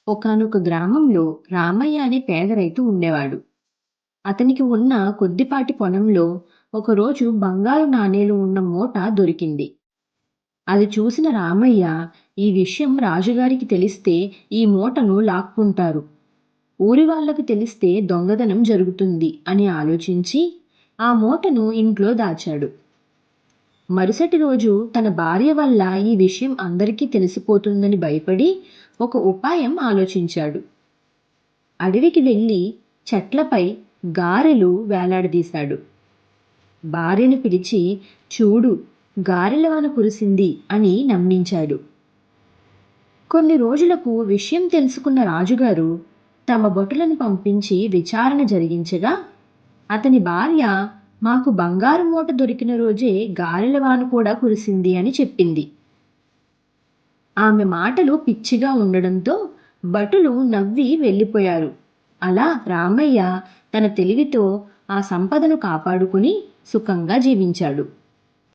ఒకానొక గ్రామంలో రామయ్య అనే పేద రైతు ఉండేవాడు. అతనికి ఉన్న కొద్దిపాటి పొలంలో ఒకరోజు బంగారు నాణేలు ఉన్న మూట దొరికింది. అది చూసిన రామయ్య, ఈ విషయం రాజుగారికి తెలిస్తే ఈ మూటను లాక్కుంటారు. ఊరి వాళ్ళకి తెలిస్తే దొంగతనం జరుగుతుంది అని ఆలోచించి ఆ మూటను ఇంట్లో దాచాడు. మరుసటి రోజు తన భార్య వల్ల ఈ విషయం అందరికీ తెలిసిపోతుందని భయపడి ఒక ఉపాయం ఆలోచించాడు. అడవికి వెళ్ళి చెట్లపై గారెలు వేలాడదీశాడు. భార్యను పిలిచి, చూడు, గారెల వాన కురిసింది అని నమ్మించాడు. కొన్ని రోజులకు విషయం తెలుసుకున్న రాజుగారు తమ భటులను పంపించి విచారణ జరిగించగా, అతని భార్య మాకు బంగారు మూట దొరికిన రోజే గారెల వాన కూడా కురిసింది అని చెప్పింది. ఆమె మాటలు పిచ్చిగా ఉండడంతో భటులు నవ్వి వెళ్ళిపోయారు. అలా రామయ్య తన తెలివితో ఆ సంపదను కాపాడుకుని సుఖంగా జీవించాడు.